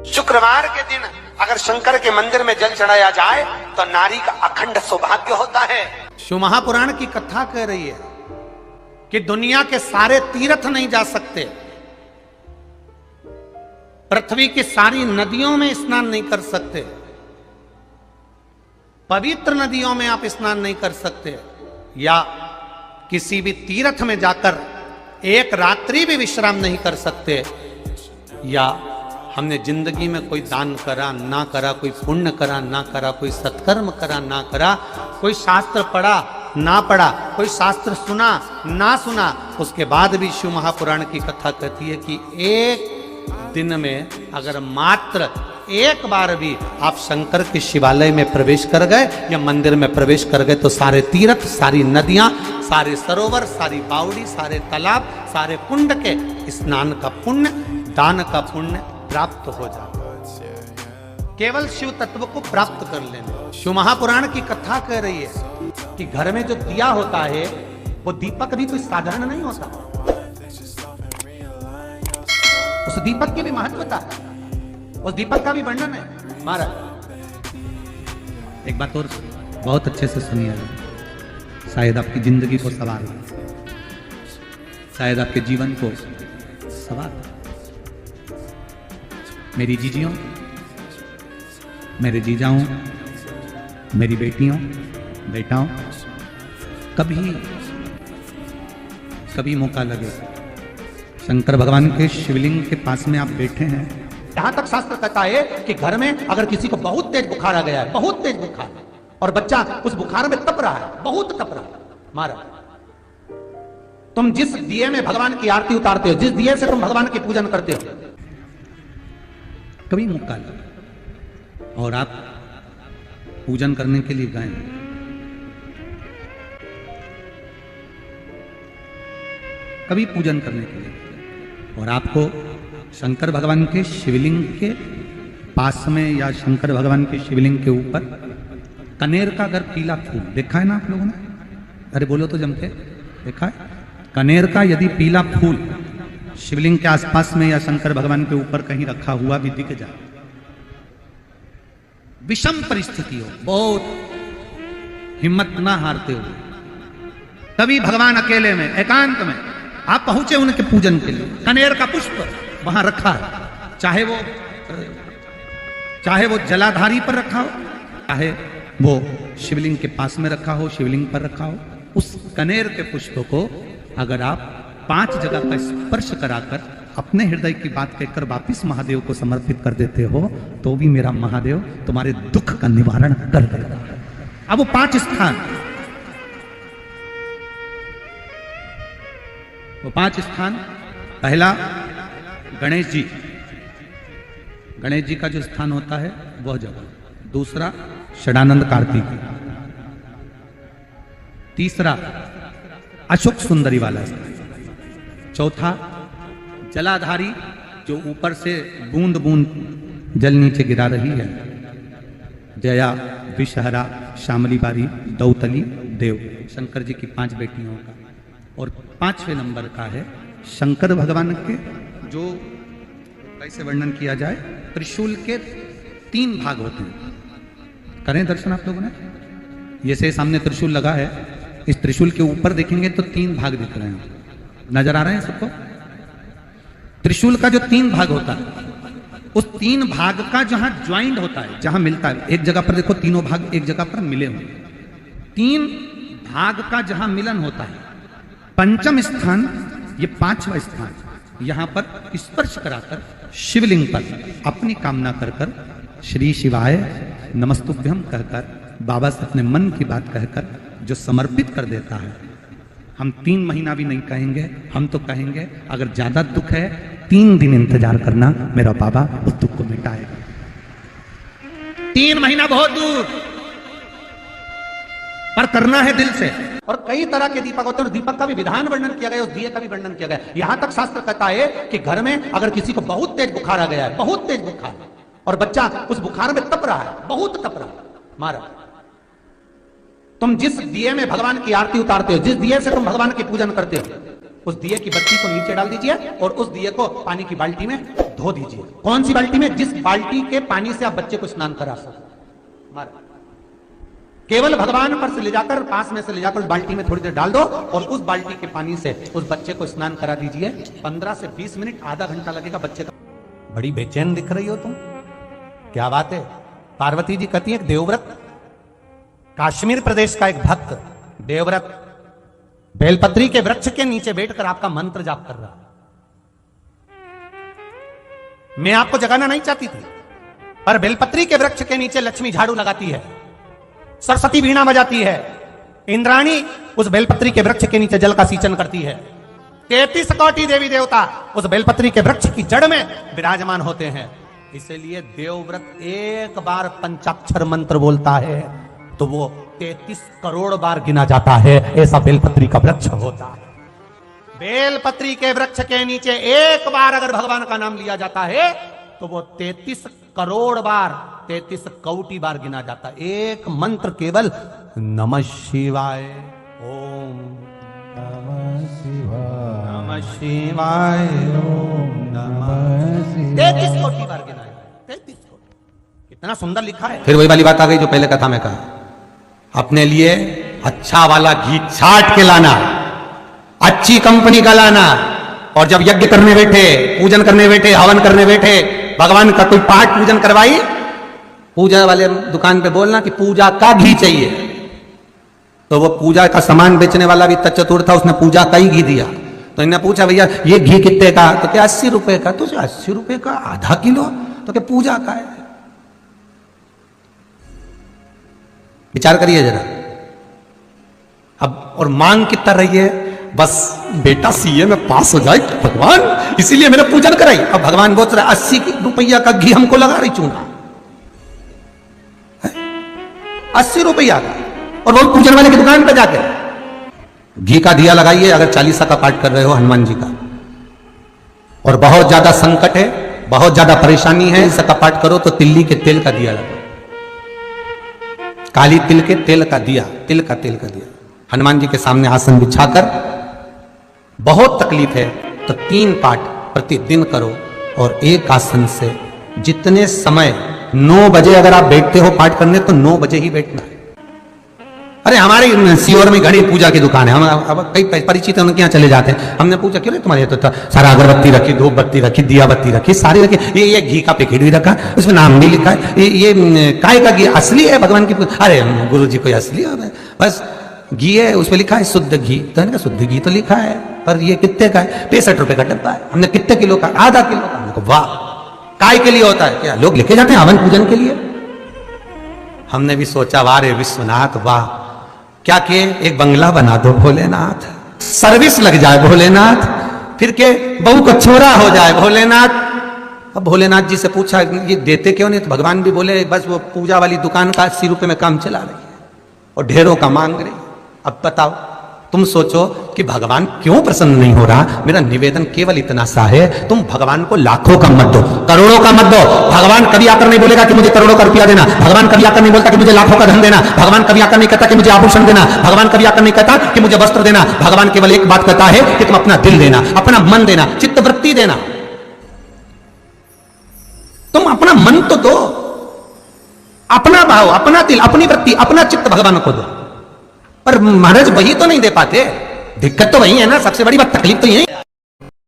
शुक्रवार के दिन अगर शंकर के मंदिर में जल चढ़ाया जाए तो नारी का अखंड सौभाग्य होता है। शिव महापुराण की कथा कह रही है कि दुनिया के सारे तीर्थ नहीं जा सकते, पृथ्वी की सारी नदियों में स्नान नहीं कर सकते, पवित्र नदियों में आप स्नान नहीं कर सकते, या किसी भी तीर्थ में जाकर एक रात्रि भी विश्राम नहीं कर सकते, या हमने जिंदगी में कोई दान करा ना करा, कोई पुण्य करा ना करा, कोई सत्कर्म करा ना करा, कोई शास्त्र पढ़ा ना पढ़ा, कोई शास्त्र सुना ना सुना, उसके बाद भी शिव महापुराण की कथा कहती है कि एक दिन में अगर मात्र एक बार भी आप शंकर के शिवालय में प्रवेश कर गए या मंदिर में प्रवेश कर गए तो सारे तीर्थ, सारी नदियां, सारे सरोवर, सारी बावड़ी, सारे तालाब, सारे कुंड के स्नान का पुण्य, दान का पुण्य प्राप्त हो जाता है। केवल शिव तत्व को प्राप्त कर लेना। शिव महापुराण की कथा कह रही है कि घर में जो दिया होता है वो दीपक भी कोई साधारण नहीं होता, उस दीपक की भी महत्वता है, उस दीपक का भी वर्णन है। महाराज एक बात और बहुत अच्छे से सुनिए, शायद आपकी जिंदगी को सवार, शायद आपके जीवन को सवार। मेरी जीजियों, मेरे जीजाओं, मेरी बेटियों, बेटाओं, कभी मौका लगे शंकर भगवान के शिवलिंग के पास में आप बैठे हैं, यहां तक शास्त्र कहता है कि घर में अगर किसी को बहुत तेज बुखार आ गया है, बहुत तेज बुखार, और बच्चा उस बुखार में तप रहा है, बहुत तप रहा है, महाराज तुम जिस दिए में भगवान की आरती उतारते हो, जिस दिए से तुम भगवान की पूजन करते हो, कभी मौका लगा और आप पूजन करने के लिए गए, कभी पूजन करने के लिए, और आपको शंकर भगवान के शिवलिंग के पास में या शंकर भगवान के शिवलिंग के ऊपर कनेर का अगर पीला फूल देखा है ना आप लोगों ने, अरे बोलो तो जम के, देखा है? कनेर का यदि पीला फूल शिवलिंग के आसपास में या शंकर भगवान के ऊपर कहीं रखा हुआ भी दिख जाए, विषम परिस्थिति हो, बहुत हिम्मत ना हारते हुए, कभी भगवान अकेले में एकांत में आप पहुंचे उनके पूजन के लिए, कनेर का पुष्प वहां रखा है, चाहे वो जलाधारी पर रखा हो, चाहे वो शिवलिंग के पास में रखा हो, शिवलिंग पर रखा हो, उस कनेर के पुष्प को अगर आप 5 जगह का स्पर्श कराकर अपने हृदय की बात कहकर वापिस महादेव को समर्पित कर देते हो तो भी मेरा महादेव तुम्हारे दुख का निवारण कर देगा। अब वो 5 स्थान, वो 5 स्थान, पहला गणेश जी, गणेश जी का जो स्थान होता है वह जगह, दूसरा षडानंद कार्तिक, तीसरा अशोक सुंदरी वाला स्थान, चौथा जलाधारी जो ऊपर से बूंद बूंद जल नीचे गिरा रही है, जया, विषहरा, शामली बारी, दौतली, देव, शंकर जी की 5 बेटियों का, और 5वें नंबर का है शंकर भगवान के, जो कैसे वर्णन किया जाए, त्रिशूल के 3 भाग होते हैं। करें दर्शन आप लोगों ने, जैसे सामने त्रिशूल लगा है, इस त्रिशूल के ऊपर देखेंगे तो 3 भाग दिख रहे हैं, नजर आ रहे हैं सबको? त्रिशूल का जो 3 भाग होता है, उस 3 भाग का जहां ज्वाइंट होता है, जहां मिलता है, एक जगह पर देखो तीनों भाग एक जगह पर मिले हुए, 3 भाग का जहां मिलन होता है, 5वां स्थान, ये 5वां स्थान, यहां पर स्पर्श कराकर शिवलिंग पर अपनी कामना कर कर श्री शिवाय नमस्तुभ्यम कहकर बाबा से अपने मन की बात कहकर जो समर्पित कर देता है, हम 3 महीना भी नहीं कहेंगे, हम तो कहेंगे अगर ज्यादा दुख है 3 दिन इंतजार करना, मेरा बाबा उस दुख को मिटाएगा। 3 महीना बहुत दूर, पर करना है दिल से। और कई तरह के दीपक होते हैं, दीपक का भी विधान वर्णन किया गया, उस दिए का भी वर्णन किया गया। यहां तक शास्त्र कहता है कि घर में अगर किसी को बहुत तेज बुखार आ गया है, बहुत तेज बुखार, और बच्चा उस बुखार में तप रहा है, बहुत तप रहा है, महाराज तुम जिस दिए में भगवान की आरती उतारते हो, जिस दिए से तुम भगवान की पूजन करते हो, उस दिए की बत्ती को नीचे डाल दीजिए और उस दिए को पानी की बाल्टी में धो दीजिए। कौन सी बाल्टी में? जिस बाल्टी के पानी से आप बच्चे को स्नान करा सको। केवल भगवान पर से ले जाकर, पास में से ले जाकर उस बाल्टी में थोड़ी देर डाल दो और उस बाल्टी के पानी से उस बच्चे को स्नान करा दीजिए। 15 से 20 मिनट, आधा घंटा लगेगा बच्चे का। बड़ी बेचैन दिख रही हो तुम, क्या बात है? पार्वती जी कहती है देवव्रत, कश्मीर प्रदेश का एक भक्त देवव्रत बेलपत्री के वृक्ष के नीचे बैठकर आपका मंत्र जाप कर रहा। मैं आपको जगाना नहीं चाहती थी, पर बेलपत्री के वृक्ष के नीचे लक्ष्मी झाड़ू लगाती है, सरस्वती वीणा बजाती है, इंद्राणी उस बेलपत्री के वृक्ष के नीचे जल का सींचन करती है। 33 कोटि देवी देवता उस बेलपत्री के वृक्ष की जड़ में विराजमान होते हैं। इसलिए देवव्रत एक बार पंचाक्षर मंत्र बोलता है तो वो 33 करोड़ बार गिना जाता है। ऐसा बेलपत्री का वृक्ष होता है। बेलपत्री के वृक्ष के नीचे एक बार अगर भगवान का नाम लिया जाता है तो वो 33 करोड़ बार, 33 कोटि बार गिना जाता है। एक मंत्र केवल नमः शिवाय, ओम नमः शिवाय, नमः शिवाय, ओम नमः शिवाय, 33 कोटि बार गिना है। 33 कोटि, कितना सुंदर लिखा है। फिर वही वाली बात आ गई जो पहले कथा में कहा, अपने लिए अच्छा वाला घी छाट के लाना, अच्छी कंपनी का लाना, और जब यज्ञ करने बैठे, पूजन करने बैठे, हवन करने बैठे, भगवान का कोई पाठ पूजन करवाई, पूजा वाले दुकान पे बोलना कि पूजा का घी चाहिए। तो वो पूजा का सामान बेचने वाला भी चतुर था, उसने पूजा का ही घी दिया। तो इन्हें पूछा भैया ये घी कितने का? तो क्या 80 रुपए का? तो 80 रुपए का आधा किलो? तो क्या पूजा का है? विचार करिए जरा। अब और मांग कितना रही है? बस बेटा सीए में पास हो जाए भगवान, इसीलिए मैंने पूजन कराई। अब भगवान बोल रहा 80 रुपया का घी हमको लगा रही चूना, 80 रुपया का, और वो पूजन वाले की दुकान पे जाके घी का दिया लगाइए। अगर 40 का पाठ कर रहे हो हनुमान जी का, और बहुत ज्यादा संकट है, बहुत ज्यादा परेशानी है, इसका पाठ करो तो तिल्ली के तेल का दिया लगाओ, काली तिल के तेल का दिया, तिल का तेल का दिया हनुमान जी के सामने आसन बिछाकर। बहुत तकलीफ है तो 3 पाठ प्रतिदिन करो, और एक आसन से जितने समय 9 बजे अगर आप बैठते हो पाठ करने तो 9 बजे ही बैठना है। अरे हमारे सीवर में घड़ी पूजा की दुकान है, हम अब कई परिचित है, उनके यहाँ चले जाते हैं। हमने पूछा क्यों तुम्हारे तो सारा अगरबत्ती रखी, धूप बत्ती रखी, दिया बत्ती रखी, सारी रखी, ये घी का पैकेट भी रखा, उसमें नाम भी लिखा है, ये काय का घी असली है भगवान की? अरे गुरु जी कोई असली है? बस घी है, उस पर लिखा है शुद्ध घी। तो हमने कहा शुद्ध घी तो लिखा है, पर ये कितने का है? 65 रुपए का डब्बा है। हमने कितने किलो का? आधा किलो का। हमने कहा वाह, काय के लिए होता है? क्या लोग लेके जाते हैं हवन पूजन के लिए? हमने भी सोचा वाह रे विश्वनाथ वाह, क्या किए? एक बंगला बना दो भोलेनाथ, सर्विस लग जाए भोलेनाथ, फिर के बहू को छोरा हो जाए भोलेनाथ। अब भोलेनाथ जी से पूछा ये देते क्यों नहीं? तो भगवान भी बोले बस वो पूजा वाली दुकान का 80 रुपए में काम चला रही है और ढेरों का मांग रही। अब बताओ, तुम सोचो कि भगवान क्यों प्रसन्न नहीं हो रहा। मेरा निवेदन केवल इतना सा है, तुम भगवान को लाखों का मत दो, करोड़ों का मत दो। भगवान कभी आकर नहीं बोलेगा कि मुझे करोड़ों का रुपया देना। भगवान कभी आकर नहीं बोलता कि मुझे लाखों का धन देना। भगवान कभी आकर नहीं कहता कि मुझे आभूषण देना। भगवान कभी आकर नहीं कहता कि मुझे वस्त्र देना। भगवान केवल एक बात कहता है कि तुम अपना दिल देना, अपना मन देना, चित्त वृत्ति देना। तुम अपना मन तो दो, अपना भाव, अपना दिल, अपनी वृत्ति, अपना चित्त भगवान को दो। पर महाराज वही तो नहीं दे पाते। दिक्कत तो वही है ना, सबसे बड़ी बात तकलीफ तो यही है।